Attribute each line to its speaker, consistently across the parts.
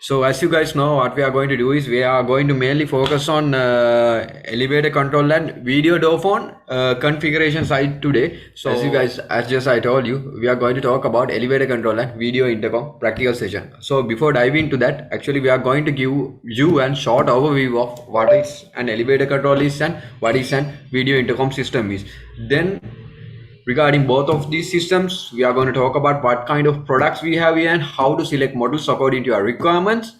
Speaker 1: So as you guys know, what we are going to do is we are going to mainly focus on elevator control and video door phone configuration side today. So as you guys, as just I told you, we are going to talk about elevator control and video intercom practical session. So before diving into that, actually we are going to give you a short overview of what is an elevator control is and what is an video intercom system is. Then regarding both of these systems, we are going to talk about what kind of products we have here and how to select models according to your requirements.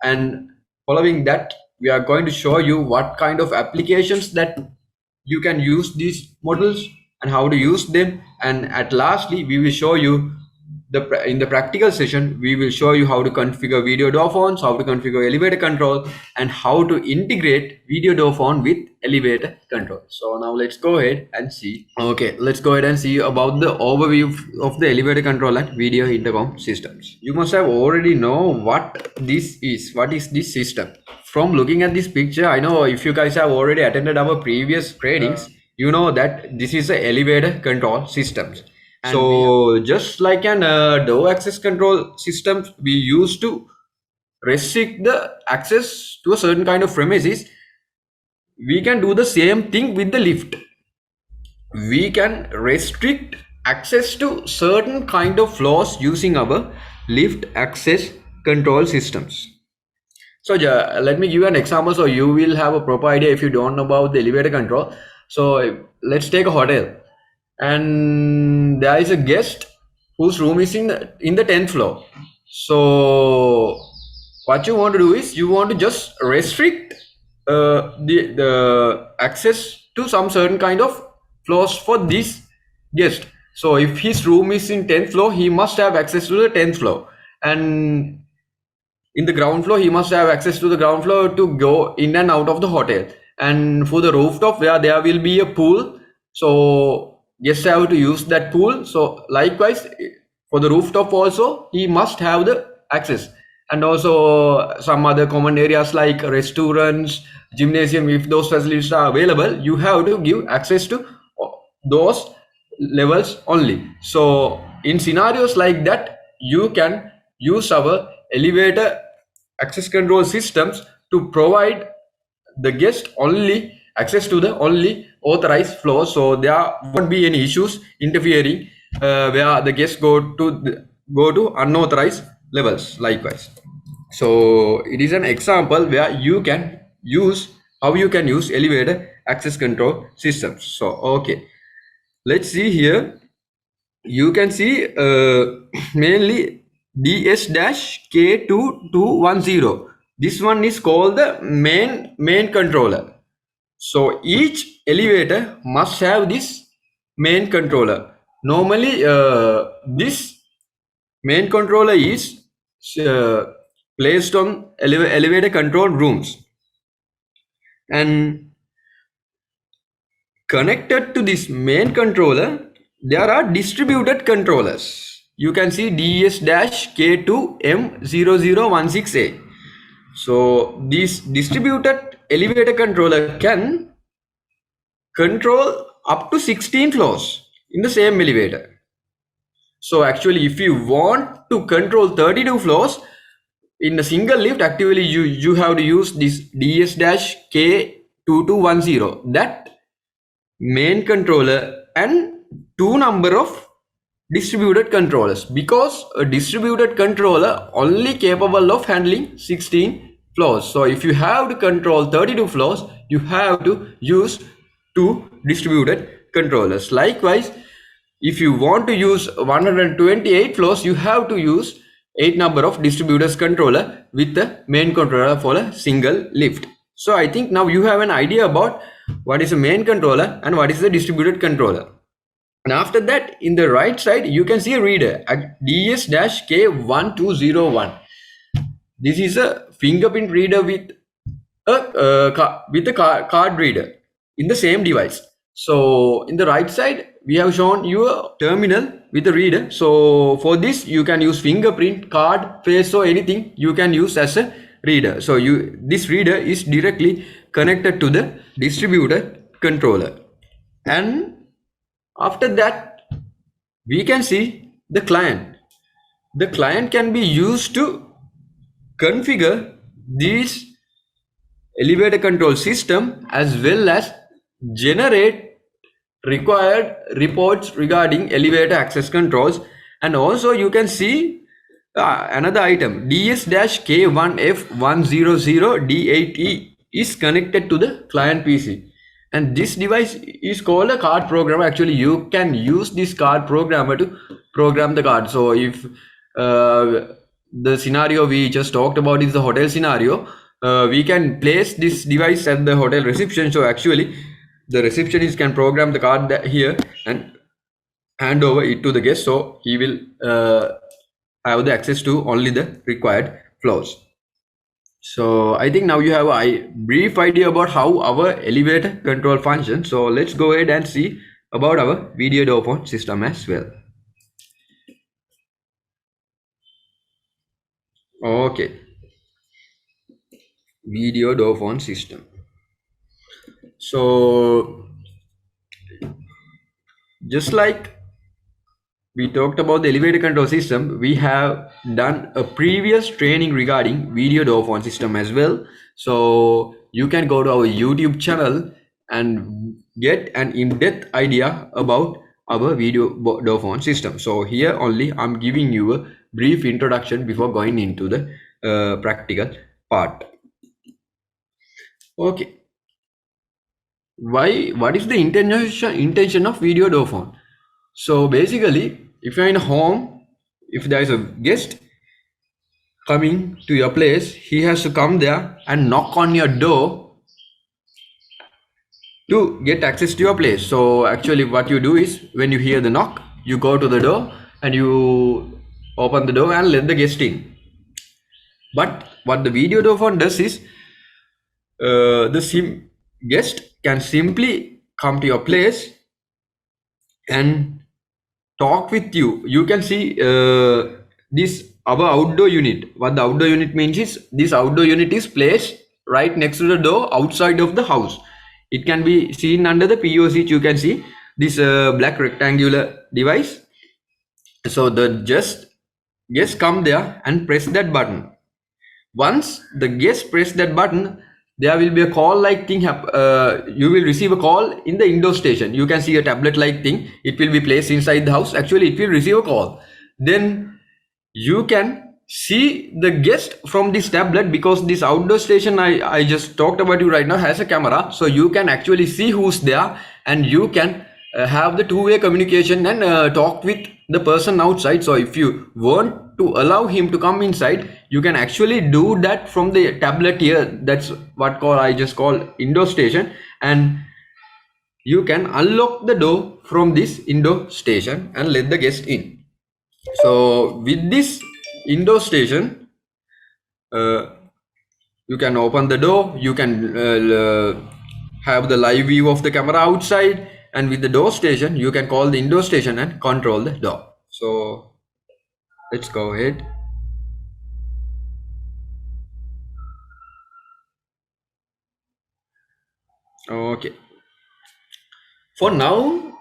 Speaker 1: And following that, we are going to show you what kind of applications that you can use these models and how to use them. And at lastly, we will show you in the practical session, we will show you how to configure video door phones, how to configure elevator control, and how to integrate video door phone with elevator control. So now let's go ahead and see. Okay, let's go ahead and see about the overview of the elevator control and video intercom systems. You must have already know what this is. What is this system? From looking at this picture, I know if you guys have already attended our previous trainings, you know that this is a elevator control systems. So just like an door access control system, we used to restrict the access to a certain kind of premises. We can do the same thing with the lift. We can restrict access to certain kind of floors using our lift access control systems. So let me give you an example so you will have a proper idea if you don't know about the elevator control. So let's take a hotel and there is a guest whose room is in the 10th floor. So what you want to do is you want to just restrict the access to some certain kind of floors for this guest. So if his room is in 10th floor, he must have access to the 10th floor, and in the ground floor he must have access to the ground floor to go in and out of the hotel. And for the rooftop where there will be a pool, so guests have to use that pool. So likewise for the rooftop also he must have the access. And also some other common areas like restaurants, gymnasium, if those facilities are available, you have to give access to those levels only. So in scenarios like that, you can use our elevator access control systems to provide the guest only access to the only authorized floors. So there won't be any issues interfering where the guests go to unauthorized levels likewise. So it is an example where you can use how you can use elevator access control systems. So okay, let's see here. You can see mainly DS-K2210. This one is called the main controller. So each elevator must have this main controller. Normally this main controller is placed on elevator control rooms, and connected to this main controller there are distributed controllers. You can see DS-K2M0016A. So this distributed elevator controller can control up to 16 floors in the same elevator. So actually if you want to control 32 floors in a single lift, actually you have to use this DS-K2210, that main controller and two number of distributed controllers, because a distributed controller only capable of handling 16 floors. So if you have to control 32 floors, you have to use two distributed controllers. Likewise, if you want to use 128 floors, you have to use 8 number of distributors controller with the main controller for a single lift. So I think now you have an idea about what is a main controller and what is the distributed controller. And after that, in the right side, you can see a reader at DS-K1201. This is a fingerprint reader with a card reader in the same device. So in the right side, we have shown you a terminal with a reader. So for this, you can use fingerprint, card, face, or anything you can use as a reader. So this reader is directly connected to the distributor controller. And after that, we can see the client. The client can be used to configure these elevator control system as well as generate required reports regarding elevator access controls. And also you can see another item ds-k1f100d8e is connected to the client PC, and this device is called a card programmer. Actually you can use this card programmer to program the card. So if the scenario we just talked about is the hotel scenario, we can place this device at the hotel reception. So actually the receptionist can program the card here and hand over it to the guest, so he will have the access to only the required floors. So I think now you have a brief idea about how our elevator control functions. So let's go ahead and see about our video door phone system as well. Okay, video door phone system. So just like we talked about the elevator control system, we have done a previous training regarding video door phone system as well. So you can go to our YouTube channel and get an in-depth idea about our video door phone system. So here only I'm giving you a brief introduction before going into the practical part. Okay, what is the intention of video door phone? So basically, if you're in a home, if there is a guest coming to your place, he has to come there and knock on your door to get access to your place. So actually what you do is, when you hear the knock, you go to the door and you open the door and let the guest in. But what the video door phone does is, the guest can simply come to your place and talk with you. You can see this our outdoor unit. What the outdoor unit means is, this outdoor unit is placed right next to the door outside of the house. It can be seen under the POC. You can see this black rectangular device. So the guest come there and press that button. Once the guest press that button, there will be a call like thing. You will receive a call in the indoor station. You can see a tablet like thing. It will be placed inside the house. Actually it will receive a call. Then you can see the guest from this tablet, because this outdoor station I just talked about you right now has a camera. So you can actually see who's there, and you can have the two-way communication and talk with the person outside. So if you want to allow him to come inside, you can actually do that from the tablet here. That's what I just call indoor station, and you can unlock the door from this indoor station and let the guest in. So with this indoor station, you can open the door, you can have the live view of the camera outside, and with the door station you can call the indoor station and control the door. So let's go ahead. Okay, for now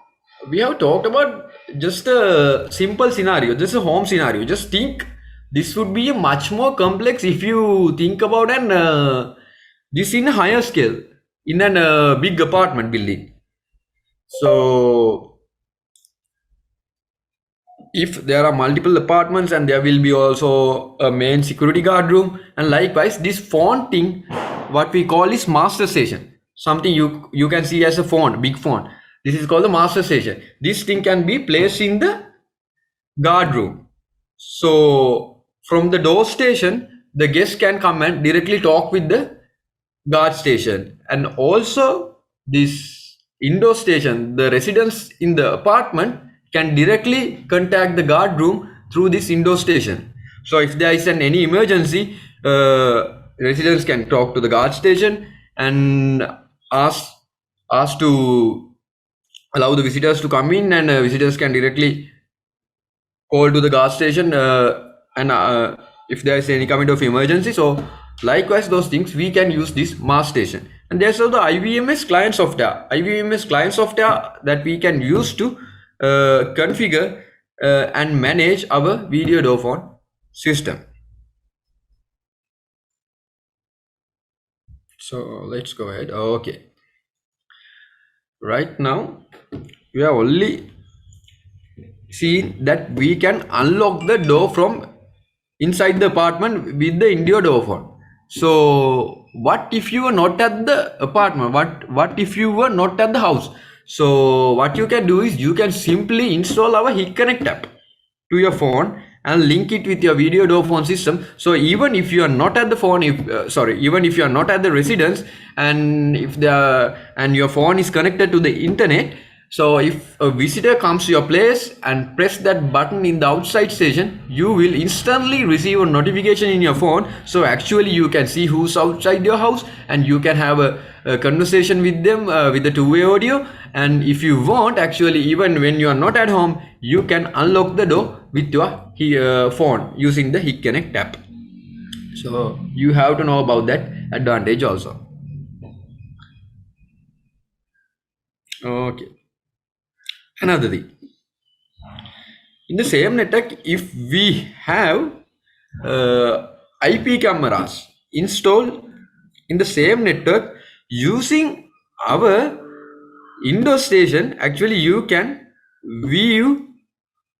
Speaker 1: we have talked about just a simple scenario, just a home scenario. Just think, this would be a much more complex if you think about this in a higher scale, in a big apartment building. So if there are multiple apartments, and there will be also a main security guard room, and likewise this phone thing, what we call is master station, something you can see as a phone, big phone. This is called the master station. This thing can be placed in the guard room. So from the door station, the guest can come and directly talk with the guard station. And also this indoor station, the residents in the apartment can directly contact the guard room through this indoor station. So if there is any emergency, residents can talk to the guard station and ask to allow the visitors to come in, and visitors can directly call to the guard station and if there is any kind of emergency. So likewise those things we can use this mass station. And there's also the IVMS client software that we can use to configure and manage our video door phone system. So let's go ahead. Okay. Right now, we are only seen that we can unlock the door from inside the apartment with the indoor door phone. So what if you were not at the apartment? What if you were not at the house? So what you can do is you can simply install our Hit Connect app to your phone and link it with your video door phone system. So even if you are not at the phone, if even if you are not at the residence, and if the and your phone is connected to the internet, so if a visitor comes to your place and press that button in the outside station, you will instantly receive a notification in your phone. So actually you can see who's outside your house and you can have a conversation with them with the two-way audio. And if you want, actually, even when you are not at home, you can unlock the door with your phone using the Hit Connect app. So you have to know about that advantage also. Okay. Another thing, in the same network, if we have IP cameras installed in the same network using our indoor station, actually you can view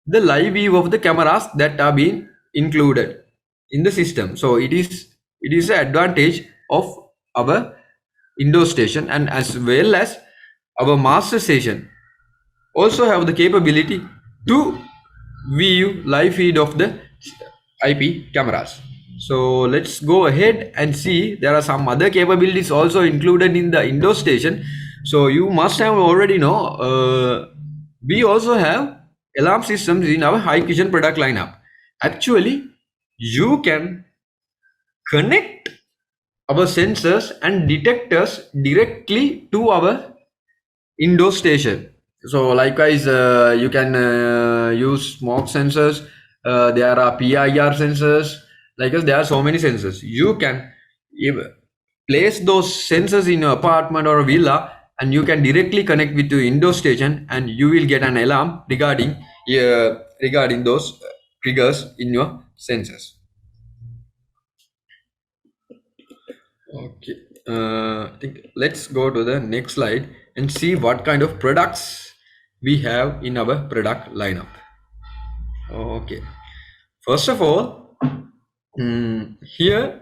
Speaker 1: the live view of the cameras that are being included in the system. So it is an advantage of our indoor station, and as well as our master station also have the capability to view live feed of the IP cameras. So let's go ahead and see, there are some other capabilities also included in the indoor station. So you must have already know, we also have alarm systems in our high kitchen product lineup. Actually, you can connect our sensors and detectors directly to our indoor station. So likewise, you can use smoke sensors. There are PIR sensors. Likewise, there are so many sensors. You can place those sensors in your apartment or a villa, and you can directly connect with your indoor station, and you will get an alarm regarding those triggers in your sensors. Okay, I think let's go to the next slide and see what kind of products we have in our product lineup. Okay, first of all, here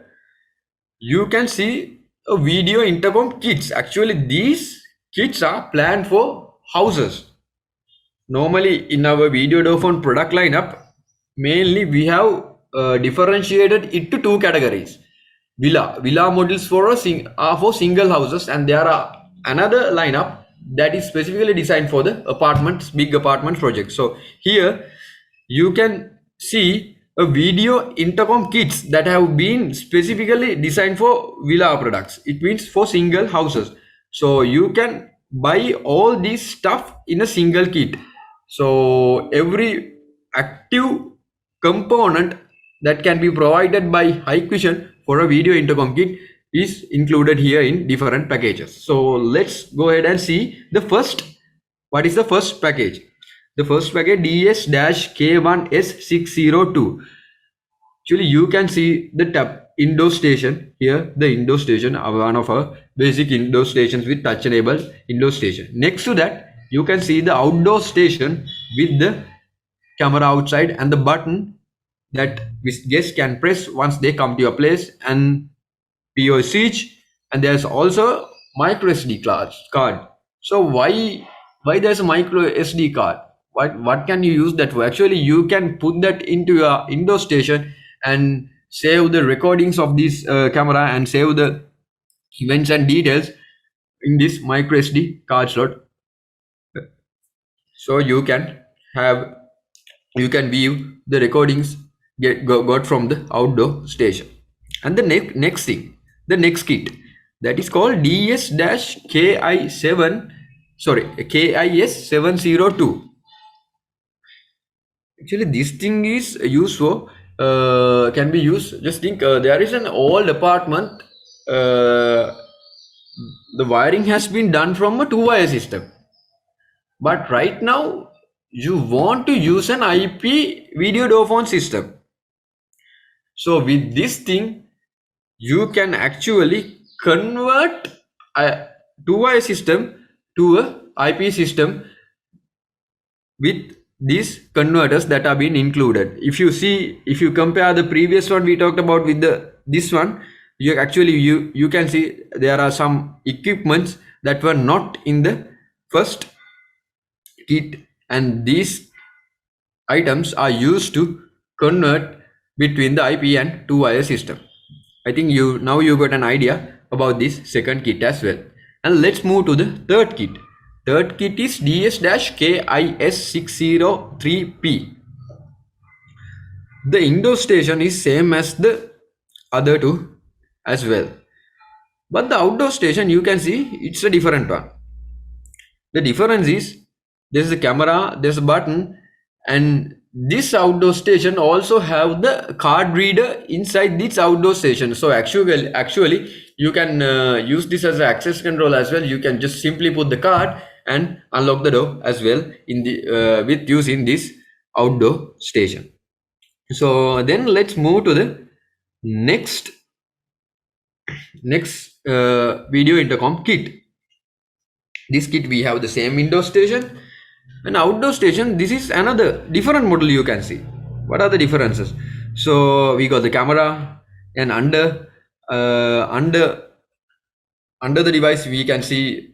Speaker 1: you can see a video intercom kits. Actually, these kits are planned for houses. Normally, in our video phone product lineup, mainly we have differentiated it to two categories. Villa models are for single houses, and there are another lineup that is specifically designed for the big apartment projects. So here you can see a video intercom kits that have been specifically designed for villa products. It means for single houses. So you can buy all this stuff in a single kit. So every active component that can be provided by Hikvision for a video intercom kit is included here in different packages. So let's go ahead and see the first. What is the first package? The first package DS-K1S602. Actually, you can see the tab indoor station here. The indoor station are one of our basic indoor stations with touch enabled indoor station. Next to that, you can see the outdoor station with the camera outside and the button that guests can press once they come to your place and POS switch. And there's also micro SD card. So why there's a micro SD card? What can you use that for? Actually, you can put that into your indoor station and save the recordings of this camera and save the events and details in this micro SD card slot. So you can view the recordings got from the outdoor station. And the next thing, the next kit, that is called KIS702. Actually, this thing is used for can be used. Just think, there is an old apartment. The wiring has been done from a two-wire system, but right now you want to use an IP video door phone system. So with this thing, you can actually convert a two-way system to a IP system with these converters that are being included. If you see, if you compare the previous one we talked about with the this one, you can see there are some equipments that were not in the first kit, and these items are used to convert between the IP and two-wire system. I think you got an idea about this second kit as well. And let's move to the third kit. Third kit is DS-KIS603P. The indoor station is same as the other two as well. But the outdoor station, you can see it's a different one. The difference is there's a camera, there's a button, and this outdoor station also have the card reader inside this outdoor station. So actually you can use this as an access control as well. You can just simply put the card and unlock the door as well in the with using this outdoor station. So then let's move to the next video intercom kit. This kit we have the same indoor station and outdoor station. This is another different model. You can see what are the differences. So we got the camera, and under the device we can see,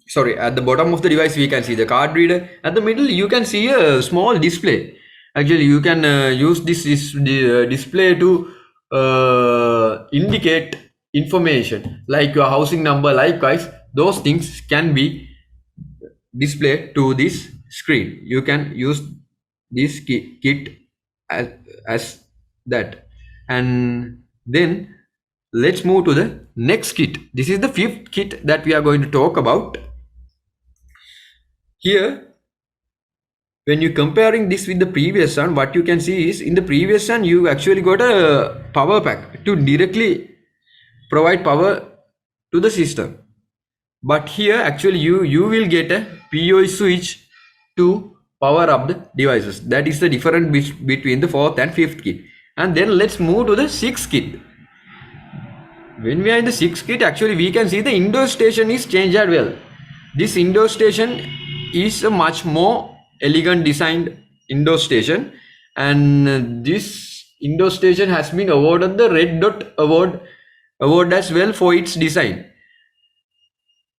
Speaker 1: sorry, at the bottom of the device we can see the card reader. At the middle you can see a small display. Actually you can use this display to indicate information like your housing number. Likewise, those things can be displayed to this screen. You can use this kit as that. And then let's move to the next kit. This is the fifth kit that we are going to talk about. Here, when you comparing this with the previous one, what you can see is in the previous one you actually got a power pack to directly provide power to the system. But here actually you will get a PoE switch to power up the devices. That is the difference between the fourth and fifth kit. And then let's move to the sixth kit. When we are in the sixth kit, actually we can see the indoor station is changed as well. This indoor station is a much more elegant designed indoor station, and this indoor station has been awarded the Red Dot award as well for its design.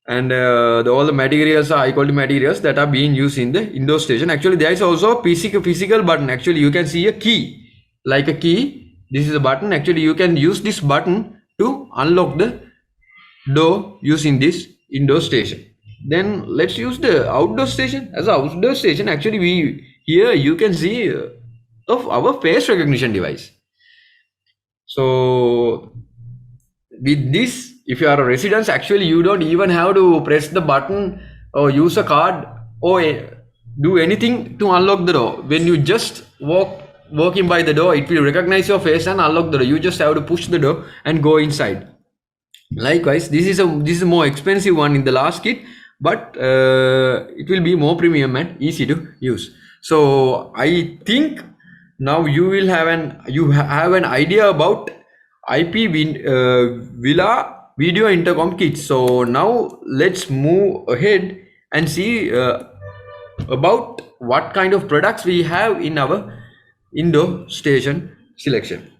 Speaker 1: And all the materials are high quality materials that are being used in the indoor station. Actually there is also a physical button. Actually you can see a key, like a key. This is a button. Actually you can use this button to unlock the door using this indoor station. Then let's use the outdoor station. As an outdoor station, actually here you can see of our face recognition device. So with this, if you are a resident, actually you don't even have to press the button or use a card or do anything to unlock the door. When you just walking by the door, it will recognize your face and unlock the door. You just have to push the door and go inside. Likewise, this is a more expensive one in the last kit, but it will be more premium and easy to use. So I think now you have an idea about IP Villa video intercom kit. So now let's move ahead and see about what kind of products we have in our indoor station selection.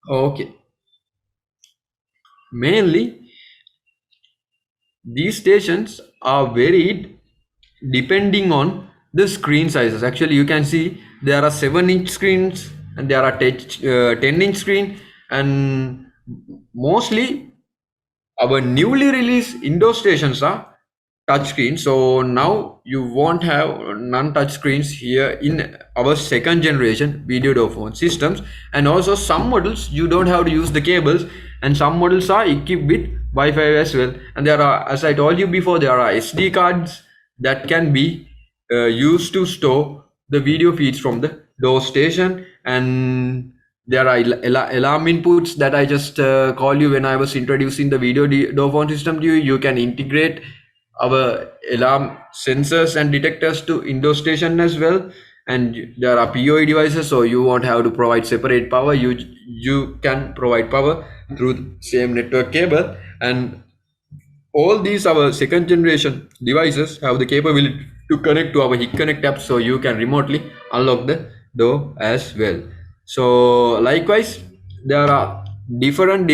Speaker 1: Okay, mainly these stations are varied depending on the screen sizes. Actually you can see there are 7-inch screens and there are 10-inch screen, and mostly our newly released indoor stations are touch screen. So now you won't have non-touch screens here in our second generation video door phone systems. And also some models you don't have to use the cables, and some models are equipped with Wi-Fi as well. And there are, as I told you before, there are SD cards that can be used to store the video feeds from the door station. And there are alarm inputs that I just called you when I was introducing the video door phone system to you. You can integrate our alarm sensors and detectors to indoor station as well. and there are PoE devices, so you won't have to provide separate power. You can provide power through the same network cable, and all these our second generation devices have the capability to connect to our HIC Connect app, so you can remotely unlock the door as well. So likewise, there are different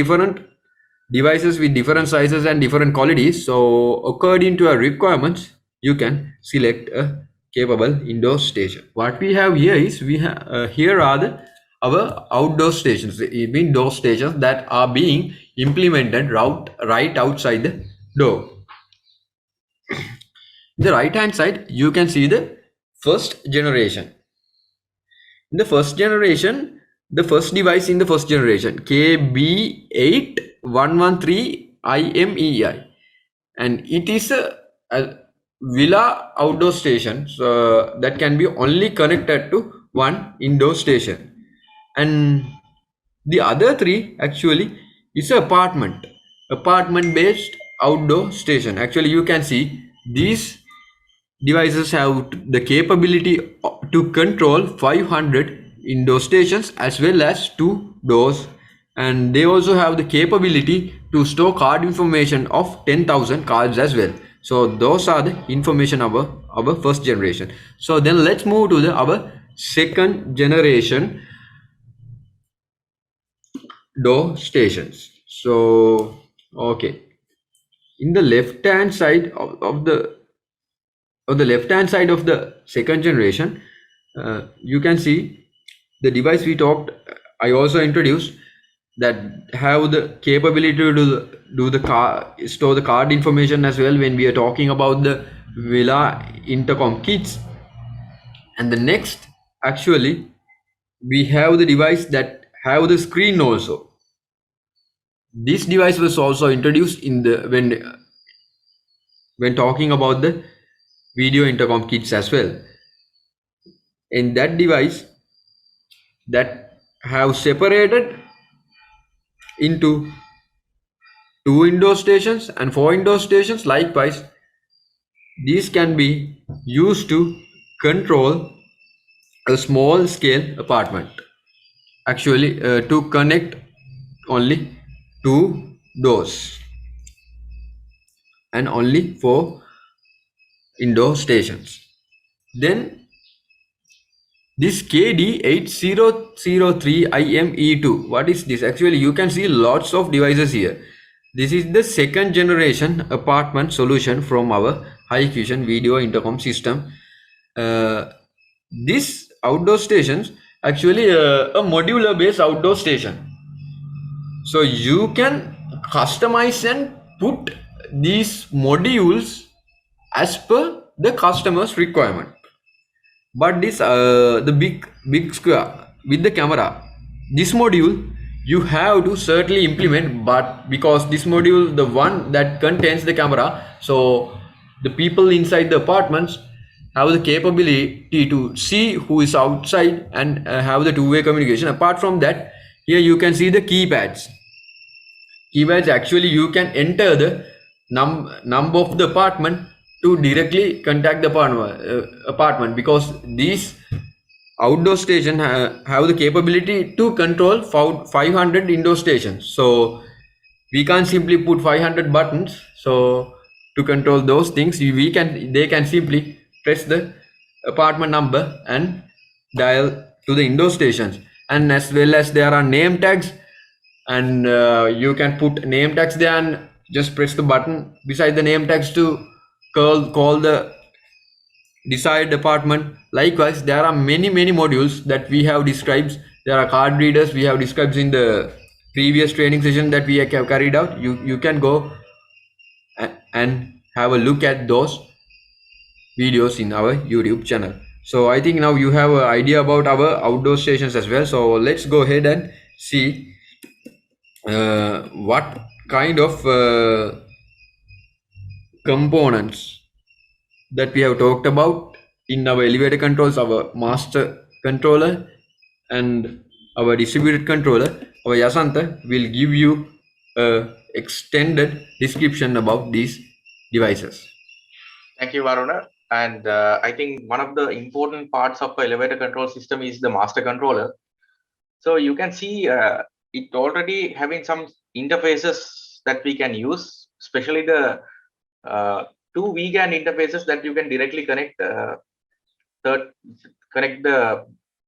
Speaker 1: devices with different sizes and different qualities. So according to your requirements, you can select a capable indoor station. What we have here is we have here are our outdoor stations. It means door stations that are being implemented right outside the door. The right hand side, you can see the first generation. In the first generation, the first device in the first generation, KB8113IMEI, and it is a villa outdoor station, so that can be only connected to one indoor station, and the other three actually is apartment based outdoor station. Actually, you can see these devices have the capability to control 500 indoor stations as well as 2 doors, and they also have the capability to store card information of 10,000 cards as well. So those are the information of our first generation. So then let's move to our second generation door stations. So okay, in the left hand side of the left hand side of the second generation, you can see the device we talked, I also introduced, that have the capability to do the store the card information as well when we are talking about the Villa Intercom kits. And the next, actually, we have the device that have the screen also. This device was also introduced in the when talking about the video intercom kits as well. In that device that have separated into 2 indoor stations and 4 indoor stations. Likewise, these can be used to control a small scale apartment. Actually, to connect only 2 doors and only 4 indoor stations. Then this KD8003IME2, what is this? Actually, you can see lots of devices here. This is the second generation apartment solution from our high fusion video intercom system. This outdoor stations actually a modular based outdoor station. So you can customize and put these modules as per the customer's requirement. But this the big square with the camera, this module you have to certainly implement, but because this module the one that contains the camera, so the people inside the apartments have the capability to see who is outside and have the two-way communication. Apart from that, here you can see the keypads. Actually you can enter the number of the apartment to directly contact the apartment, because these outdoor stations have the capability to control 500 indoor stations. So we can't simply put 500 buttons. So to control those things, they can simply press the apartment number and dial to the indoor stations. And as well as there are name tags, and you can put name tags there and just press the button beside the name tags to call the desired department. Likewise, there are many modules that we have described. There are card readers we have described in the previous training session that we have carried out. You can go and have a look at those videos in our YouTube channel. So I think now you have an idea about our outdoor stations as well. So let's go ahead and see what kind of components that we have talked about in our elevator controls, our master controller and our distributed controller. Our Yasanta will give you a extended description about these devices.
Speaker 2: Thank you, Varuna. And I think one of the important parts of the elevator control system is the master controller. So you can see it already having some interfaces that we can use, especially the uh, two vegan interfaces that you can directly the, connect the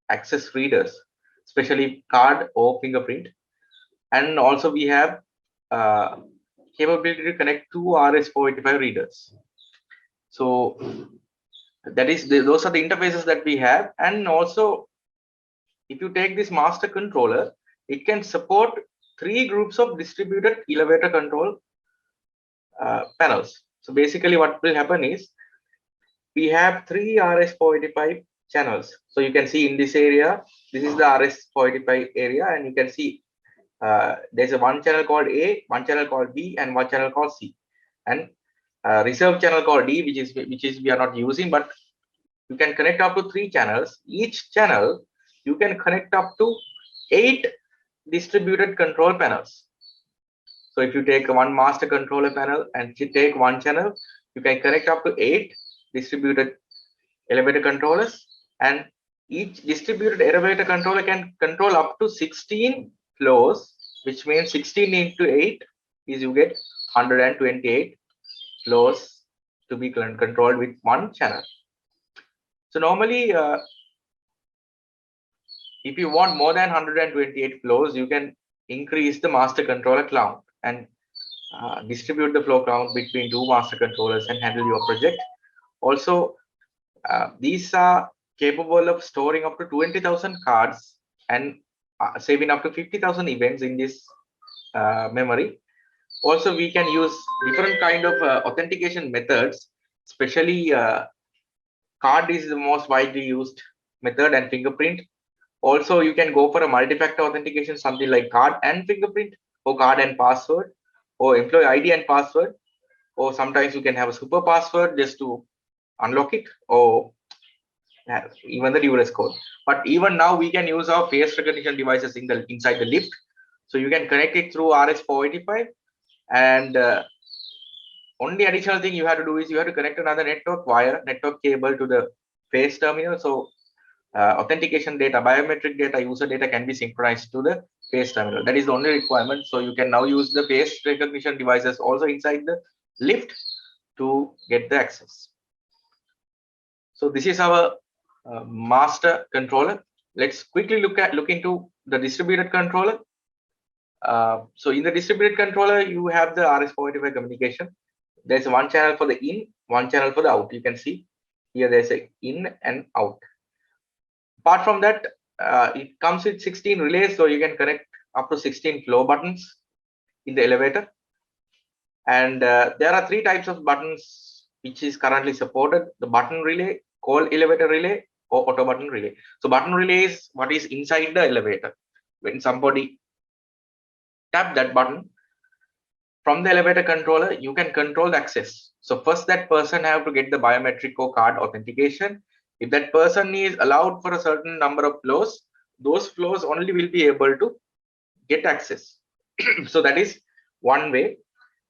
Speaker 2: access readers, especially card or fingerprint. And also we have uh, capability to connect two RS-485 readers. So those are the interfaces that we have. And also, if you take this master controller, it can support three groups of distributed elevator control panels. So basically what will happen is we have three RS-485 channels. So you can see in this area, this is the RS-485 area, and you can see there's a one channel called A, one channel called B, and one channel called C, and reserve channel called D, which is we are not using, but you can connect up to three channels. Each channel you can connect up to 8 distributed control panels. So if you take one master controller panel and you take one channel, you can connect up to 8 distributed elevator controllers, and each distributed elevator controller can control up to 16 floors, which means 16 into 8 is you get 128 floors to be controlled with one channel. So normally, if you want more than 128 floors, you can increase the master controller count and distribute the flow count between two master controllers and handle your project. Also, these are capable of storing up to 20,000 cards and saving up to 50,000 events in this memory. Also, we can use different kind of authentication methods, especially card is the most widely used method, and fingerprint. Also, you can go for a multi-factor authentication, something like card and fingerprint, or card and password, or employee ID and password, or sometimes you can have a super password just to unlock it, or even the DRS code. But even now we can use our face recognition devices inside the lift. So you can connect it through RS-485, and only additional thing you have to do is you have to connect another network cable to the face terminal. So authentication data, biometric data, user data can be synchronized to the face terminal. That is the only requirement. So you can now use the face recognition devices also inside the lift to get the access. So this is our master controller. Let's quickly look into the distributed controller. So in the distributed controller, you have the RS-485 communication. There's one channel for the in, one channel for the out. You can see here there's a in and out. Apart from that, it comes with 16 relays, so you can connect up to 16 flow buttons in the elevator. And there are three types of buttons which is currently supported: the button relay, call elevator relay, or auto button relay. So button relay is what is inside the elevator. When somebody tap that button from the elevator controller, you can control the access. So first that person have to get the biometric or card authentication. If that person is allowed for a certain number of floors, those floors only will be able to get access. So that is one way.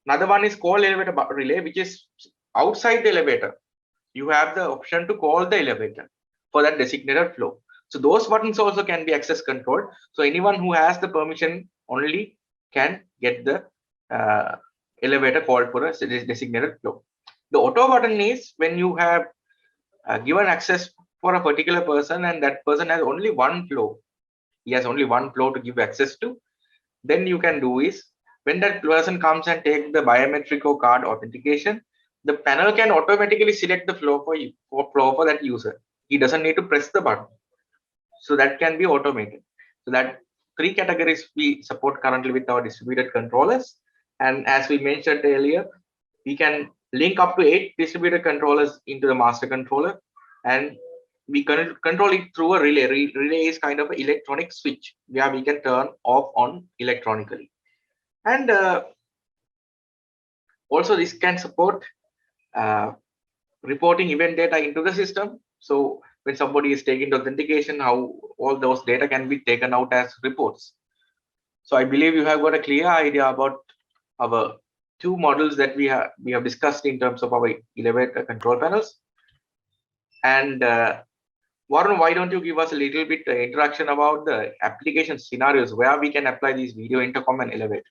Speaker 2: Another one is call elevator relay, which is outside the elevator. You have the option to call the elevator for that designated flow. So those buttons also can be access controlled. So anyone who has the permission only can get the elevator called for a designated flow. The auto button is when you have given access for a particular person and that person has only one flow. He has only one flow to give access to. Then you can do is when that person comes and take the biometric or card authentication, the panel can automatically select the flow for that user. He doesn't need to press the button. So that can be automated. So that three categories we support currently with our distributed controllers. And as we mentioned earlier, we can link up to 8 distributed controllers into the master controller, and we can control it through a relay. Relay is kind of an electronic switch where we can turn off on electronically. And also this can support reporting event data into the system. So when somebody is taking the authentication, how all those data can be taken out as reports. So I believe you have got a clear idea about our two models that we have discussed in terms of our elevator control panels. And Warren, why don't you give us a little bit introduction about the application scenarios where we can apply these video intercom and elevators?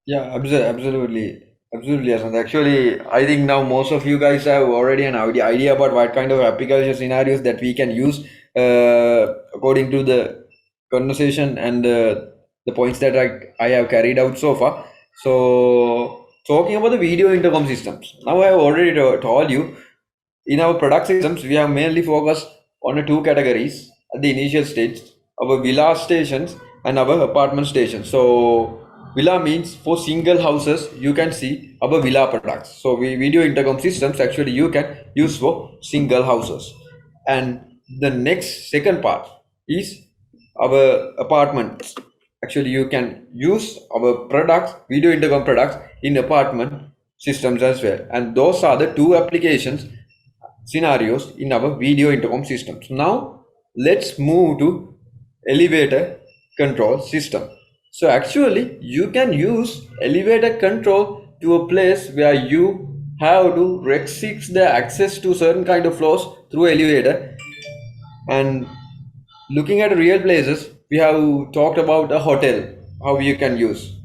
Speaker 1: Yeah, absolutely, Asant. Actually, I think now most of you guys have already an idea about what kind of application scenarios that we can use according to the conversation and the points that I have carried out so far. So, talking about the video intercom systems, now I have already told you in our product systems, we have mainly focused on the two categories at the initial stage, our villa stations and our apartment stations. So villa means for single houses, you can see our villa products. So we video intercom systems actually you can use for single houses. And the next second part is our apartments. Actually, you can use our products, video intercom products in apartment systems as well. And those are the two applications scenarios in our video intercom systems. Now let's move to elevator control system. So actually you can use elevator control to a place where you have to restrict the access to certain kind of floors through elevator. And looking at real places, we have talked about a hotel, how you can use.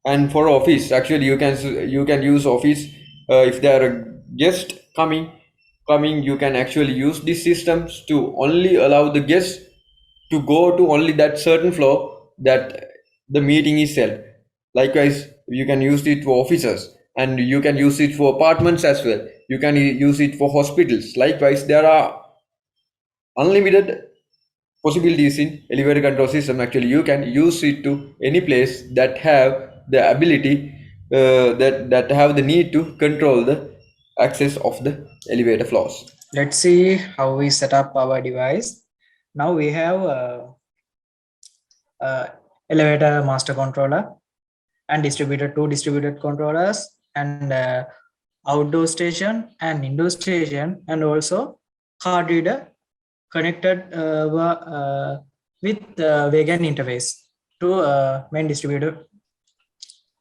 Speaker 1: And for office, actually you can use office if there are a guest coming, you can actually use these systems to only allow the guests to go to only that certain floor that the meeting is held. Likewise, you can use it for offices and you can use it for apartments as well. You can use it for hospitals. Likewise, there are unlimited possibilities in elevator control system. Actually you can use it to any place that have the ability that have the need to control the access of the elevator floors.
Speaker 3: Let's see how we set up our device. Now we have elevator master controller and two distributed controllers and outdoor station and indoor station and also card reader connected with vegan interface to main distributor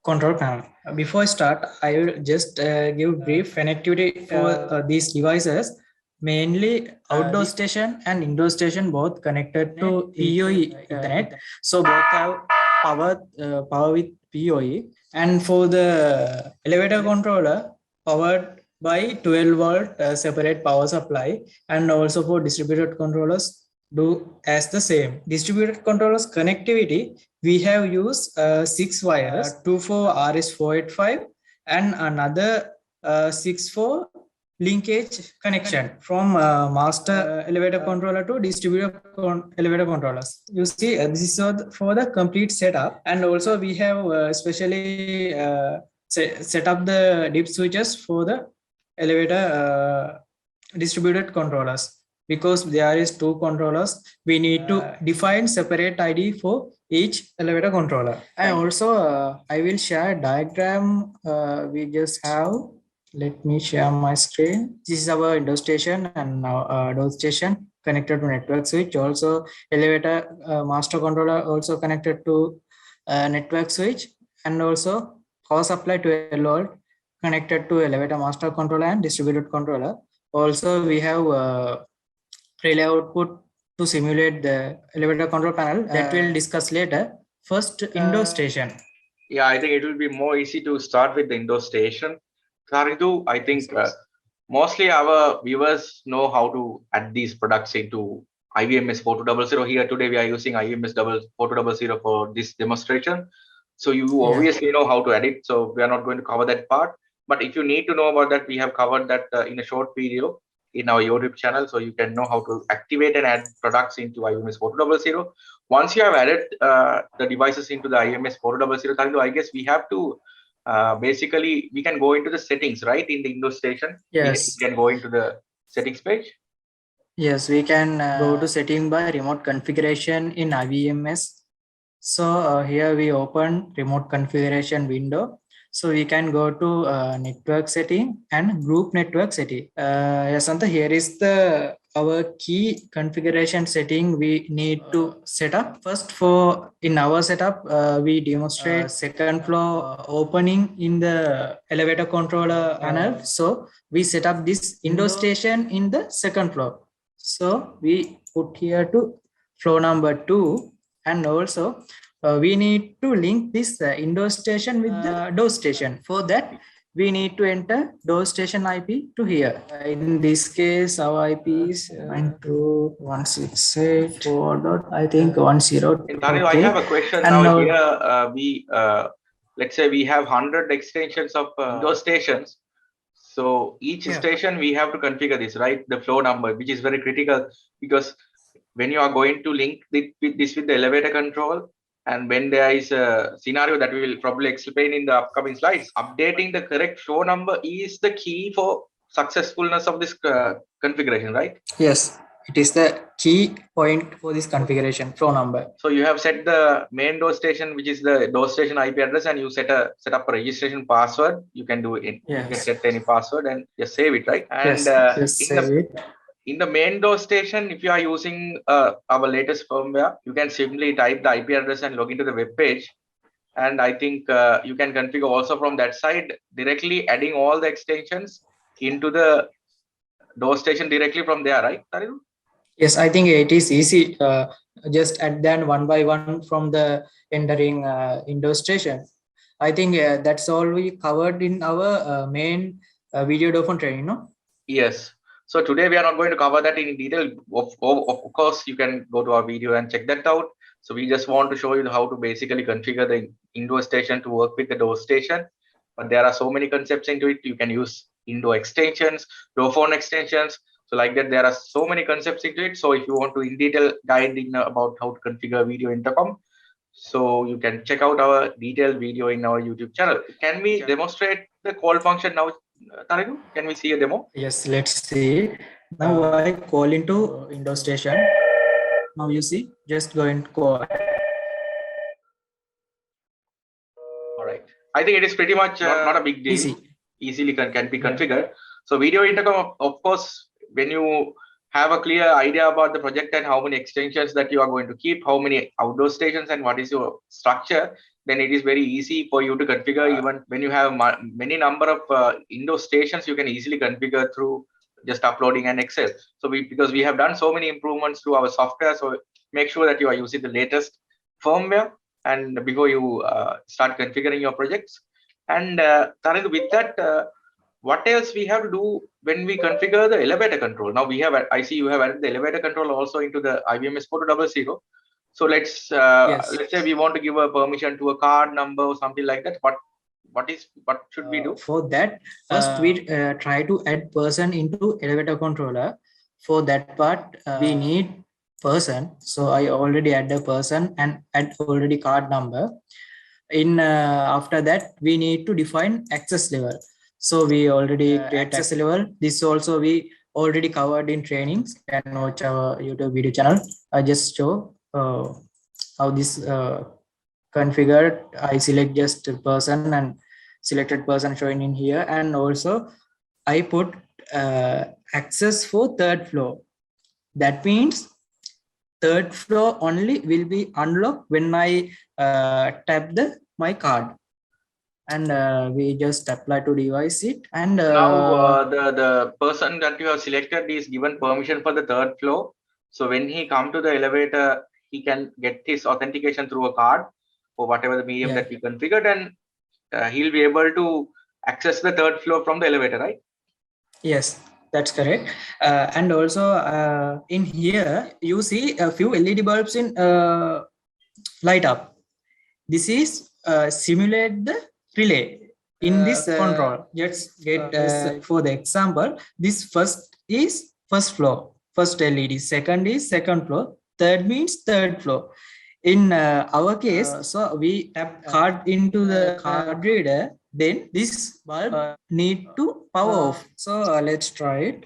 Speaker 3: control panel. Before I start, I will just give brief connectivity for these devices. Mainly outdoor station and indoor station both connected to PoE Ethernet. So both have power with PoE. And for the elevator controller, powered by 12 volt separate power supply, and also for distributed controllers do as the same. Distributed controllers connectivity, we have used 6 wires, 2 for RS485 and another 6 for linkage connection from master elevator controller to distributor elevator controllers. You see, this is for the complete setup, and also we have especially set up the dip switches for the elevator distributed controllers. Because there is 2 controllers, we need to define separate ID for each elevator controller. And also I will share a diagram we just have. Let me share my screen. This is our indoor station and now door station connected to network switch. Also elevator master controller also connected to network switch, and also power supply 12 volt connected to elevator master controller and distributed controller. Also we have relay output to simulate the elevator control panel that we'll discuss later. First, indoor station.
Speaker 2: Yeah, I think it will be more easy to start with the indoor station. Karidu, I think mostly our viewers know how to add these products into IVMS 4200. Here today we are using IVMS 4200 for this demonstration. So you obviously know how to add it. So we are not going to cover that part. But if you need to know about that, we have covered that in a short video in our YouTube channel. So you can know how to activate and add products into IVMS 4200. Once you have added the devices into the IVMS 4200, Karidu, I guess we have to basically we can go into the settings, right? In the indoor station,
Speaker 3: yes,
Speaker 2: we can go into the settings page.
Speaker 3: Yes, we can go to setting by remote configuration in IVMS. So here we open remote configuration window. So we can go to network setting and group network setting. Yasanta, here is the our key configuration setting we need to set up. First, for in our setup, we demonstrate second floor opening in the elevator controller panel. So we set up this indoor station in the second floor. So we put here to floor number 2, and also we need to link this indoor station with the door station. For that, we need to enter door station IP to here. In this case, our IP is 92.168.4. I think 10.
Speaker 2: Tanu, I have a question
Speaker 3: And
Speaker 2: now. Here, let's say we have 100 extensions of indoor stations. So each station we have to configure this, right? The floor number, which is very critical, because when you are going to link this with the elevator control, and when there is a scenario that we will probably explain in the upcoming slides, updating the correct floor number is the key for successfulness of this configuration, right?
Speaker 3: Yes, it is the key point for this configuration, floor number.
Speaker 2: So you have set the main door station, which is the door station IP address, and you set up a registration password. You can do it.
Speaker 3: Yes.
Speaker 2: You can set any password and just save it, right? And
Speaker 3: yes, save it.
Speaker 2: In the main door station, if you are using our latest firmware, you can simply type the IP address and log into the web page. And I think you can configure also from that side, directly adding all the extensions into the door station directly from there, right, Taridu?
Speaker 3: Yes, I think it is easy. Just add them one by one from the entering indoor station. I think that's all we covered in our main video Dofon training, no?
Speaker 2: Yes. So today we are not going to cover that in detail. Of course, you can go to our video and check that out. So we just want to show you how to basically configure the indoor station to work with the door station. But there are so many concepts into it. You can use indoor extensions, door phone extensions. So like that, there are so many concepts into it. So if you want to in detail guide in about how to configure video intercom, so you can check out our detailed video in our YouTube channel. Can we demonstrate the call function now, Taridu? Can we see a demo?
Speaker 3: Yes, let's see. Now I call into indoor station. Now you see, just go and call.
Speaker 2: All right. I think it is pretty much not a big deal. Easily can be configured. So video intercom, of course, when you have a clear idea about the project and how many extensions that you are going to keep, how many outdoor stations and what is your structure, then it is very easy for you to configure. Even when you have many number of indoor stations, you can easily configure through just uploading an Excel. So because we have done so many improvements to our software, so make sure that you are using the latest firmware and before you start configuring your projects. And Taridu, with that, what else we have to do when we configure the elevator control? Now we have, I see you have added the elevator control also into the IBMS 4200. So let's say we want to give a permission to a card number or something like that. What should we do?
Speaker 3: For that, first we try to add person into elevator controller. For that part, we need person. So I already add a person and add already card number. In after that, we need to define access level. So we already create access level. This also we already covered in trainings and watch our YouTube video channel. I just show how this configured. I select just a person and selected person showing in here, and also I put access for third floor. That means third floor only will be unlocked when I tap my card. And we just apply to device it. And
Speaker 2: now the person that you have selected is given permission for the third floor. So when he come to the elevator, he can get his authentication through a card or whatever the medium that we configured, and he'll be able to access the third floor from the elevator, right?
Speaker 3: Yes, that's correct. And also in here, you see a few LED bulbs in light up. This is simulate the relay in this control. Let's get for the example, this first is first floor, first LED, second is second floor, third means third floor. In our case, so we tap card into the card reader, then this bulb need to power off. So let's try it.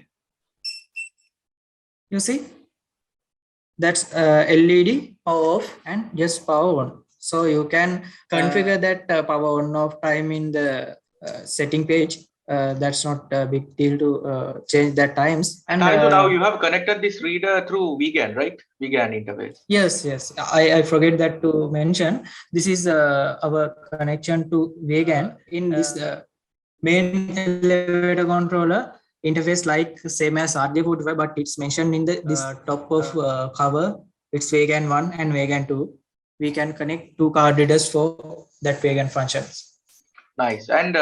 Speaker 3: You see, that's LED power off and just power on. So you can configure that power on off time in the setting page. That's not a big deal to change that times. And
Speaker 2: Tarindu, now you have connected this reader through VGAN, right? VGAN interface.
Speaker 3: yes, I forget that to mention. This is our connection to Vegan in this main elevator controller interface, like same as RJ45, but it's mentioned in the this top of cover. It's Vegan 1 and Vegan 2. We can connect two card readers for that Vegan functions.
Speaker 2: Nice. And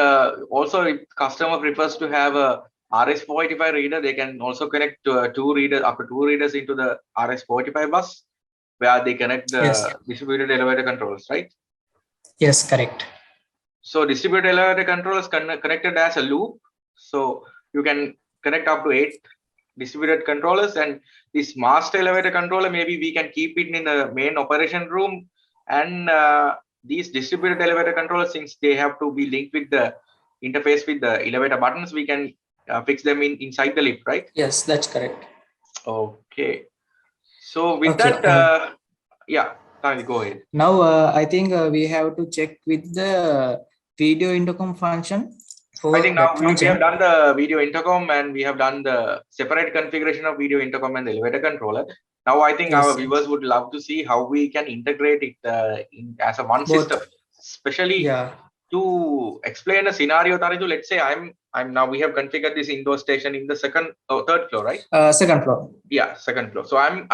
Speaker 2: also, if customer prefers to have a RS485 reader, they can also connect two readers, up to two readers into the RS485 bus, where they connect the distributed elevator controllers, right?
Speaker 3: Yes, correct.
Speaker 2: So distributed elevator controllers connected as a loop. So you can connect up to 8 distributed controllers, and this master elevator controller, maybe we can keep it in the main operation room, and these distributed elevator controllers, since they have to be linked with the interface with the elevator buttons, we can fix them inside the lift, right?
Speaker 3: Yes, that's correct.
Speaker 2: Okay. So with that, yeah, go ahead.
Speaker 3: Now I think we have to check with the video intercom function.
Speaker 2: I think now we have done the video intercom, and we have done the separate configuration of video intercom and the elevator controller. Now I think our viewers would love to see how we can integrate it as a one system, especially to explain a scenario. Tarindu, let's say I'm now, we have configured this indoor station in the third floor, right?
Speaker 3: Second floor.
Speaker 2: Yeah, second floor. So I'm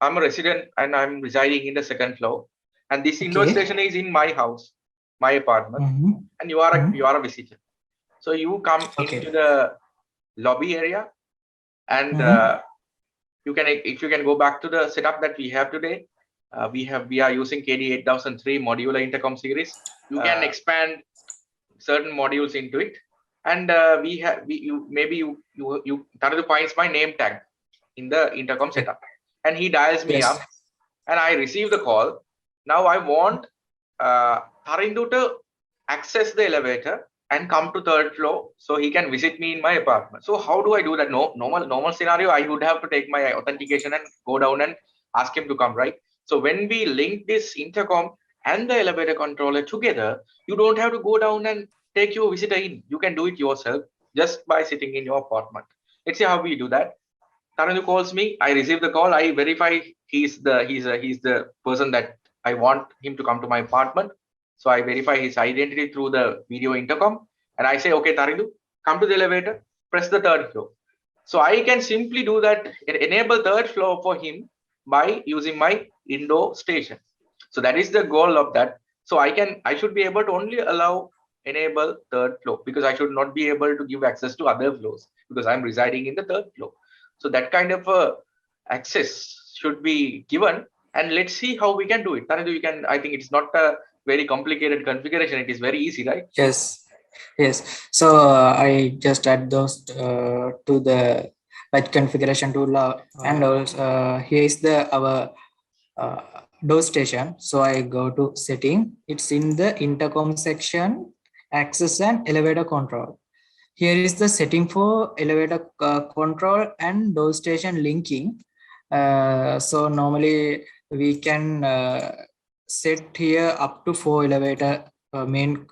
Speaker 2: a resident and I'm residing in the second floor, and this indoor station is in my house, my apartment, and you are a visitor. So you come into the lobby area, and if you can go back to the setup that we have today, we are using KD8003 modular intercom series. You can expand certain modules into it, and Tarindu finds my name tag in the intercom setup, and he dials me up, and I receive the call. Now I want Tarindu to access the elevator and come to third floor so he can visit me in my apartment. So how do I do that? No, normal scenario, I would have to take my authentication and go down and ask him to come, right? So when we link this intercom and the elevator controller together, you don't have to go down and take your visitor in. You can do it yourself just by sitting in your apartment. Let's see how we do that. Tarindu calls me, I receive the call, I verify he's the person that I want him to come to my apartment. So I verify his identity through the video intercom, and I say, okay, Tarindu, come to the elevator, press the third floor. So I can simply do that, enable third floor for him by using my indoor station. So that is the goal of that. So I should be able to only enable third floor, because I should not be able to give access to other floors because I'm residing in the third floor. So that kind of access should be given, and let's see how we can do it. Tarindu, I think it's not a very complicated configuration. It is very easy, right?
Speaker 3: Yes. So I just add those to the configuration tool, and also here is our door station. So I go to setting. It's in the intercom section, access and elevator control. Here is the setting for elevator control and door station linking. So normally we can set here up to 4 elevator main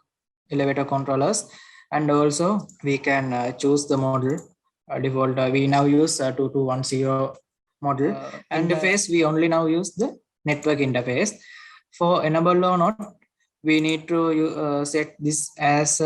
Speaker 3: elevator controllers, and also we can choose the model default. We now use 2210 model. Interface, we only now use the network interface. For enable or not, we need to set this as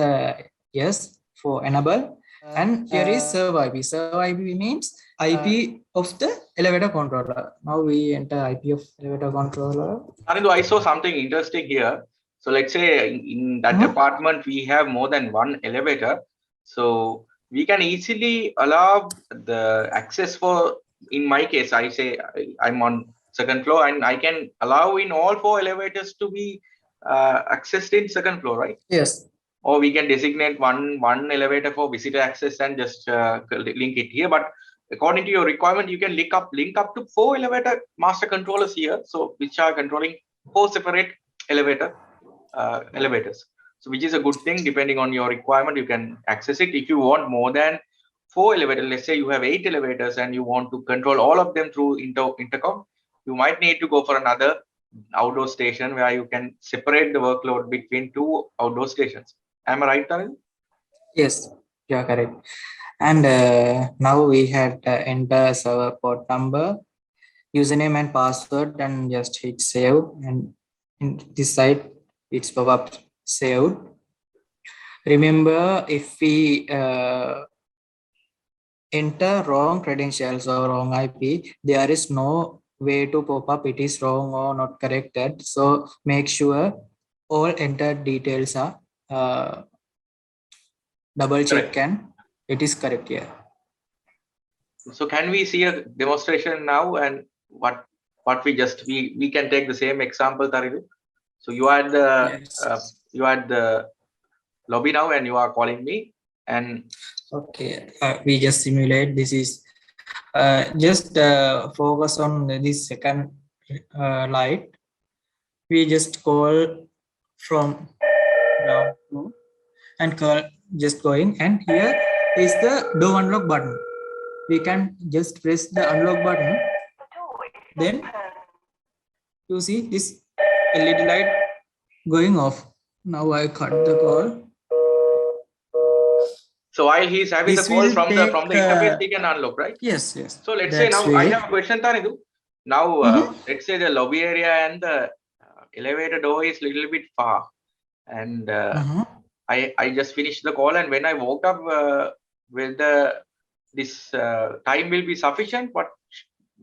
Speaker 3: yes for enable. And here is serve IP. Serve IP means IP of the elevator controller. Now we enter IP of elevator controller.
Speaker 2: Tarindu, I saw something interesting here. So let's say in that apartment we have more than one elevator. So we can easily allow the access for, in my case, I say I'm on second floor, and I can allow in all 4 elevators to be accessed in second floor, right?
Speaker 3: Yes.
Speaker 2: Or we can designate one elevator for visitor access and just link it here. But according to your requirement, you can link up to 4 elevator master controllers here, so which are controlling 4 separate elevators. So which is a good thing. Depending on your requirement, you can access it. If you want more than 4 elevators, let's say you have 8 elevators and you want to control all of them through intercom, you might need to go for another outdoor station where you can separate the workload between 2 outdoor stations. Am I right, Tarin?
Speaker 3: Yes. Yeah, correct. And now we had enter server port number, username and password, and just hit save. And in this side, it's pop up saved. Remember, if we enter wrong credentials or wrong IP, there is no way to pop up it is wrong or not corrected. So make sure all entered details are double check
Speaker 2: Correct.
Speaker 3: and it is correct here.
Speaker 2: So can we see a demonstration now, and what we can take the same example, Taridu. So you are at the lobby now, and you are calling me, and
Speaker 3: Okay, we just simulate. This is just focus on this second light. We just call from down to and call just going, and here is the door unlock button. We can just press the unlock button. Then you see this LED light going off. Now I cut the call.
Speaker 2: so while he's having the
Speaker 3: This
Speaker 2: call
Speaker 3: will
Speaker 2: from the
Speaker 3: take
Speaker 2: interface, he can unlock, right?
Speaker 3: yes, yes.
Speaker 2: So let's say
Speaker 3: That's
Speaker 2: now I
Speaker 3: way.
Speaker 2: have a question, Taridu. Now let's say the lobby area and the elevator door is little bit far, and I just finished the call, and when I woke up, will this time will be sufficient? What,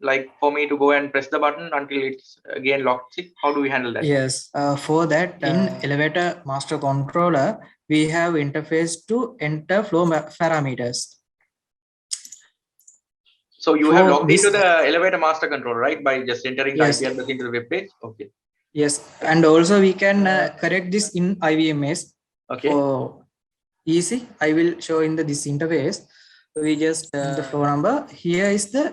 Speaker 2: like, for me to go and press the button until it's again locked? How do we handle that?
Speaker 3: Yes, for that in elevator master controller, we have interface to enter flow parameters.
Speaker 2: So you
Speaker 3: For
Speaker 2: have logged
Speaker 3: this-
Speaker 2: into the elevator master control, right? By just entering
Speaker 3: Yes.
Speaker 2: the IP address into the web page. Okay.
Speaker 3: Yes, and also we can correct this in IVMS.
Speaker 2: Okay.
Speaker 3: For easy, I will show in this interface. We just the flow number. Here is the.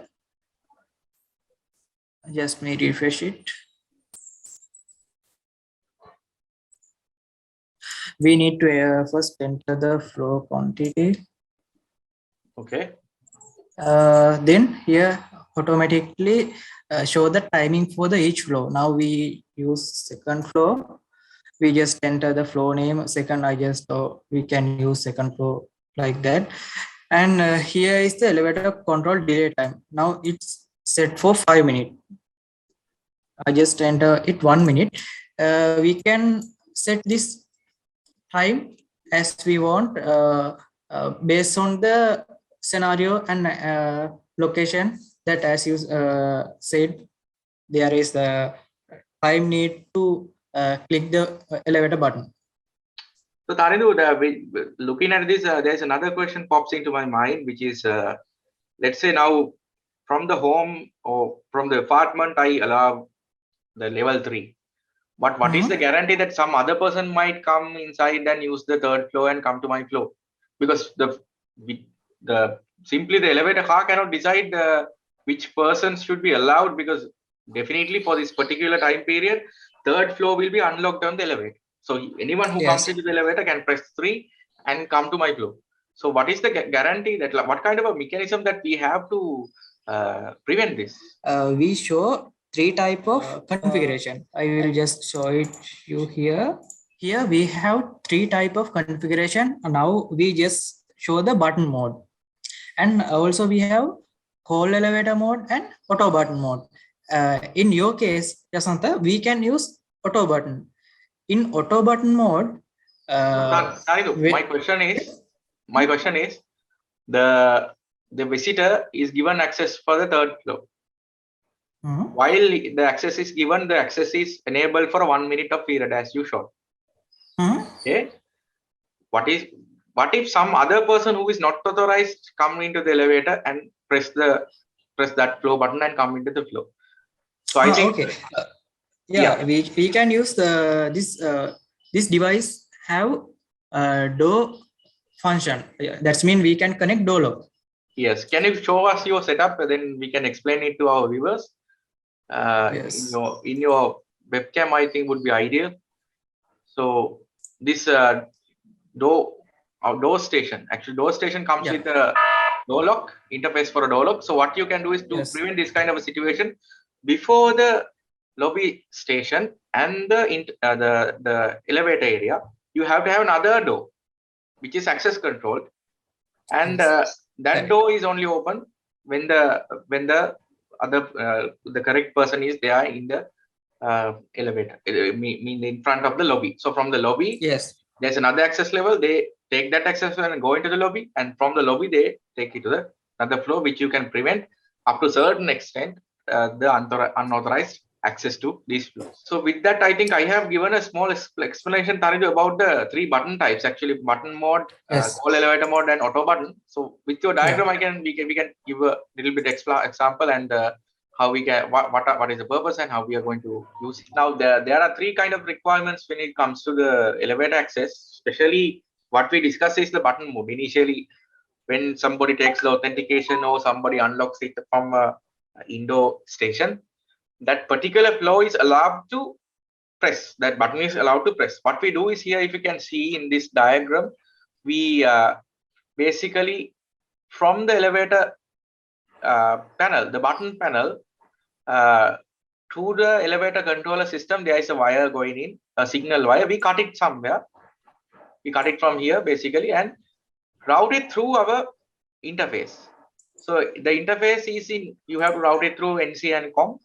Speaker 3: Just me refresh it. We need to first enter the flow quantity.
Speaker 2: Okay.
Speaker 3: Then here automatically show the timing for the each flow. Now we use second flow. We just enter the flow name. Second, we can use second flow like that. And here is the elevator control delay time. Now it's set for 5 minutes. I just enter it 1 minute. We can set this time as we want based on the scenario and location that, as you said, there is the time need to click the elevator button.
Speaker 2: So Taridu, looking at this, there's another question pops into my mind, which is, let's say now from the home or from the apartment, I allow the level 3. But what is the guarantee that some other person might come inside and use the third floor and come to my floor? Because simply the elevator car cannot decide which persons should be allowed, because definitely for this particular time period, third floor will be unlocked on the elevator. So anyone who comes into the elevator can press 3 and come to my floor. So what is the guarantee that, what kind of a mechanism that we have to prevent this?
Speaker 3: We show 3 type of configuration. I will just show it you here. Here we have 3 type of configuration. Now we just show the button mode, and also we have whole elevator mode and auto button mode. In your case, Yasanta, we can use auto button. In auto button mode,
Speaker 2: my question is, the visitor is given access for the third floor. While the access is given, the access is enabled for 1 minute of period, as you showed. Okay. What if some other person who is not authorized come into the elevator and press that flow button and come into the flow? So I think
Speaker 3: okay. We can use this device have door function. That means we can connect door lock.
Speaker 2: Yes. Can you show us your setup? Then we can explain it to our viewers.
Speaker 3: Yes.
Speaker 2: In your webcam, I think would be ideal. So this door station comes with a door lock interface for a door lock. So what you can do is to prevent this kind of a situation before the lobby station and the elevator area, you have to have another door which is access controlled. and that
Speaker 3: Correct.
Speaker 2: door is only open when the other the correct person is there in the elevator, mean in front of the lobby. So from the lobby,
Speaker 3: Yes.
Speaker 2: there's another access level. They take that access level and go into the lobby, and from the lobby they take it to the another floor, which you can prevent up to a certain extent the unauthorized access to these floors. So with that, I think I have given a small explanation, Taridu, about the 3 button types, actually button mode,
Speaker 3: Yes.
Speaker 2: call elevator mode, and auto button. So with your diagram, we can give a little bit example and how we can what is the purpose and how we are going to use it. Now there are 3 kind of requirements when it comes to the elevator access. Especially what we discuss is the button mode. Initially, when somebody takes the authentication or somebody unlocks it from a indoor station, that particular flow is allowed to press. That button is allowed to press. What we do is here, if you can see in this diagram, we basically from the elevator panel, the button panel, to the elevator controller system, there is a wire going in, a signal wire. We cut it somewhere. We cut it from here basically and route it through our interface. So the interface is in, you have to route it through NC and COM.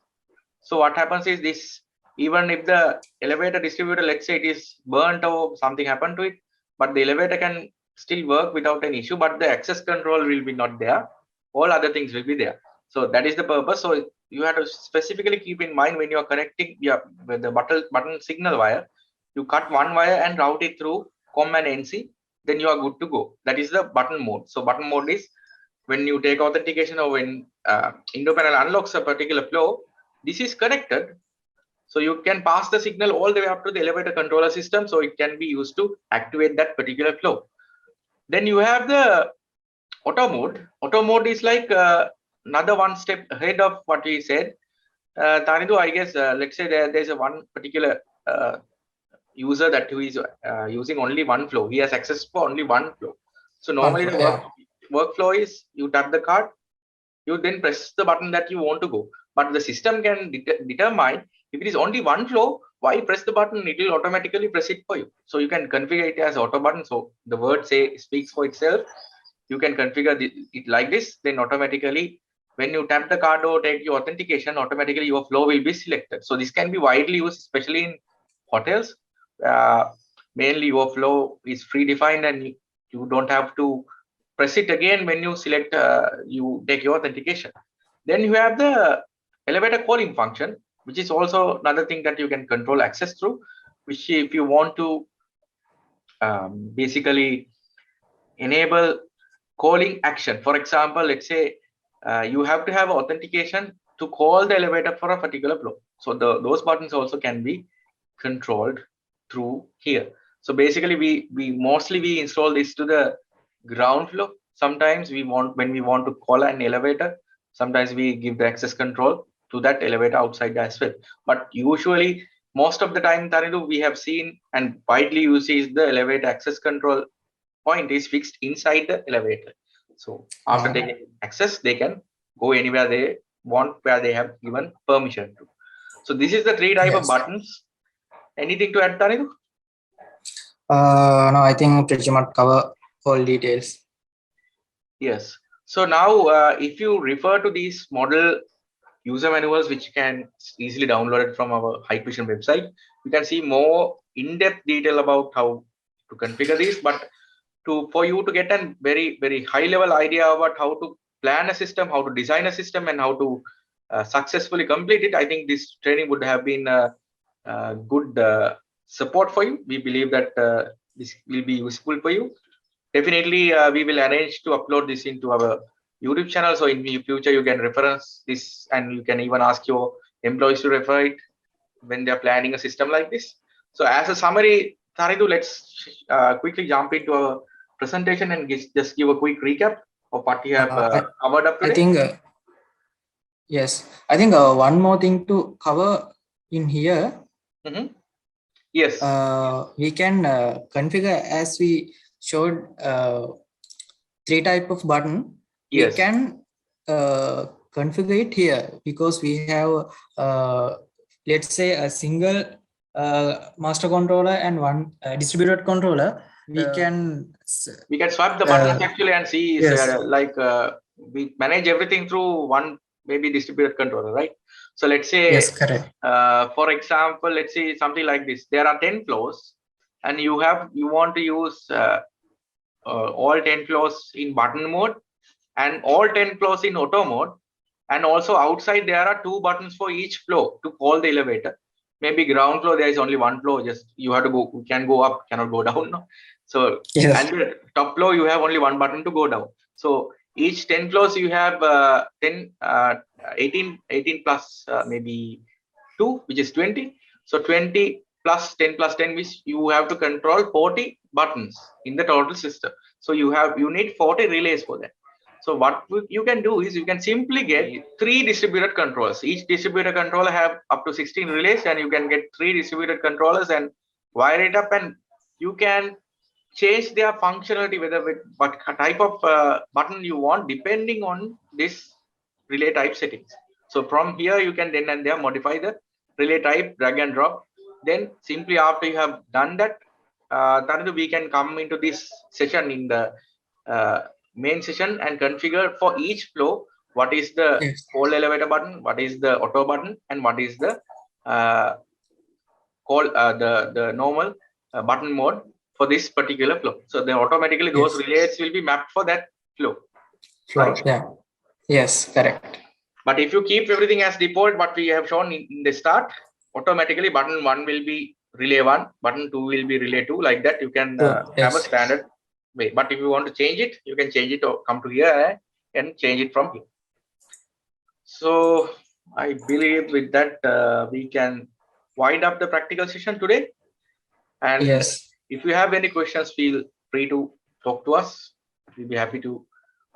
Speaker 2: So what happens is this, even if the elevator distributor, let's say it is burnt or something happened to it, but the elevator can still work without an issue, but the access control will be not there. All other things will be there. So that is the purpose. So you have to specifically keep in mind when you are connecting with the button signal wire, you cut one wire and route it through COM and NC, then you are good to go. That is the button mode. So button mode is when you take authentication or when Indo panel unlocks a particular flow, this is connected. So you can pass the signal all the way up to the elevator controller system. So it can be used to activate that particular flow. Then you have the auto mode. Auto mode is like another one step ahead of what we said. Tanidu, I guess, let's say there's a one particular user that who is using only one flow. He has access for only one flow. So normally the workflow is you tap the card, you then press the button that you want to go. But the system can determine if it is only one flow, why press the button, it will automatically press it for you. So you can configure it as auto button. So the word speaks for itself. You can configure it like this, then automatically when you tap the card or take your authentication, automatically your flow will be selected. So this can be widely used, especially in hotels. Mainly your flow is predefined and you don't have to press it again when you select, you take your authentication. Then you have the elevator calling function, which is also another thing that you can control access through, which if you want to basically enable calling action. For example, let's say you have to have authentication to call the elevator for a particular flow. So those buttons also can be controlled through here. So basically we mostly install this to the ground floor. Sometimes when we want to call an elevator, sometimes we give the access control to that elevator outside as well. But usually most of the time, Taridu, we have seen and widely used is the elevator access control point is fixed inside the elevator. So after taking access, they can go anywhere they want where they have given permission to. So this is the 3 type of buttons. Anything to add, Taridu?
Speaker 3: No, I think pretty much cover all details.
Speaker 2: Yes. So now if you refer to these model user manuals, which can easily download it from our Hikvision website, you can see more in-depth detail about how to configure these. But for you to get a very high level idea about how to plan a system, how to design a system, and how to successfully complete it, I think this training would have been a good support for you. We believe that this will be useful for you. Definitely, we will arrange to upload this into our YouTube channel. So in the future, you can reference this and you can even ask your employees to refer it when they're planning a system like this. So as a summary, Taridu, let's quickly jump into our presentation and just give a quick recap of what we have covered up today.
Speaker 3: I think, yes, I think one more thing to cover in here.
Speaker 2: Yes.
Speaker 3: We can configure, as we showed, 3 type of button.
Speaker 2: Yes.
Speaker 3: We can configure it here because we have, let's say, a single master controller and one distributed controller. we can
Speaker 2: swipe the buttons actually and see
Speaker 3: yes.
Speaker 2: we manage everything through one maybe distributed controller, right? So let's say,
Speaker 3: Yes, correct.
Speaker 2: for example, let's say something like this. There are 10 flows, and you want to use all 10 flows in button mode and all 10 flows in auto mode. And also outside there are 2 buttons for each flow to call the elevator. Maybe ground floor there is only 1 floor, just you have to go, you can go up, cannot go down. No? So
Speaker 3: Yes.
Speaker 2: and the top floor you have only 1 button to go down. So each 10 floors you have 18 plus maybe 2, which is 20. So 20 plus 10 plus 10, which you have to control 40 buttons in the total system. So you need 40 relays for that. So what you can do is you can simply get 3 distributed controllers. Each distributed controller have up to 16 relays, and you can get 3 distributed controllers and wire it up, and you can change their functionality, whether with what type of button you want, depending on this relay type settings. So from here you can then and there modify the relay type, drag and drop. Then simply after you have done that, we can come into this session in the main session and configure for each flow what is the
Speaker 3: Yes.
Speaker 2: call elevator button, what is the auto button, and what is the the normal button mode for this particular flow. So then automatically those relays will be mapped for that flow. Right?
Speaker 3: Yeah. Yes, correct.
Speaker 2: But if you keep everything as default, what we have shown in the start, automatically button 1 will be relay 1, button 2 will be relay 2, like that you can have a standard way. But if you want to change it, you can change it or come to here and change it from here. So I believe with that we can wind up the practical session today. And
Speaker 3: yes,
Speaker 2: if you have any questions, feel free to talk to us. We'll be happy to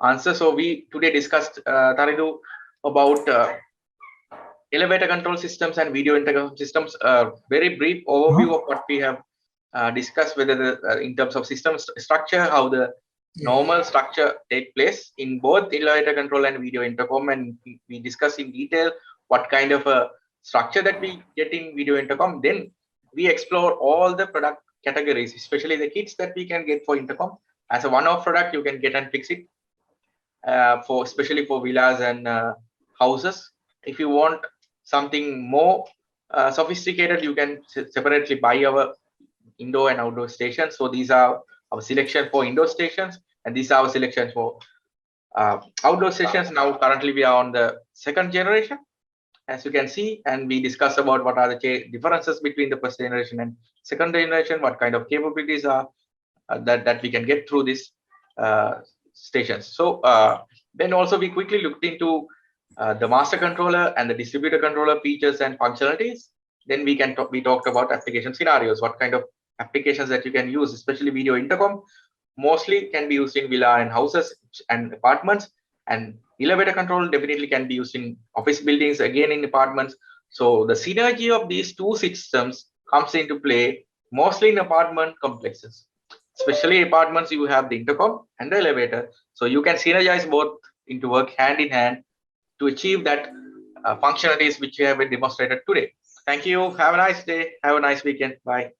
Speaker 2: answer. So we today discussed Taridu about elevator control systems and video intercom systems. Very brief overview of what we have discussed, whether the, in terms of system structure, how the normal structure take place in both elevator control and video intercom, and we discuss in detail what kind of a structure that we get in video intercom. Then we explore all the product categories, especially the kits that we can get for intercom. As a one-off product, you can get and fix it for especially for villas and houses. If you want something more sophisticated, you can separately buy our indoor and outdoor stations. So these are our selection for indoor stations, and these are our selection for outdoor stations. Now currently we are on the 2nd generation, as you can see, and we discussed about what are the differences between the 1st generation and 2nd generation, what kind of capabilities are that we can get through this stations. So then also we quickly looked into the master controller and the distributor controller features and functionalities. Then we talked about application scenarios, what kind of applications that you can use, especially video intercom mostly can be used in villa and houses and apartments, and elevator control definitely can be used in office buildings, again in apartments. So the synergy of these 2 systems comes into play mostly in apartment complexes. Especially apartments, you have the intercom and the elevator, so you can synergize both into work hand in hand to achieve that functionalities which we have been demonstrated today. Thank you. Have a nice day. Have a nice weekend. Bye.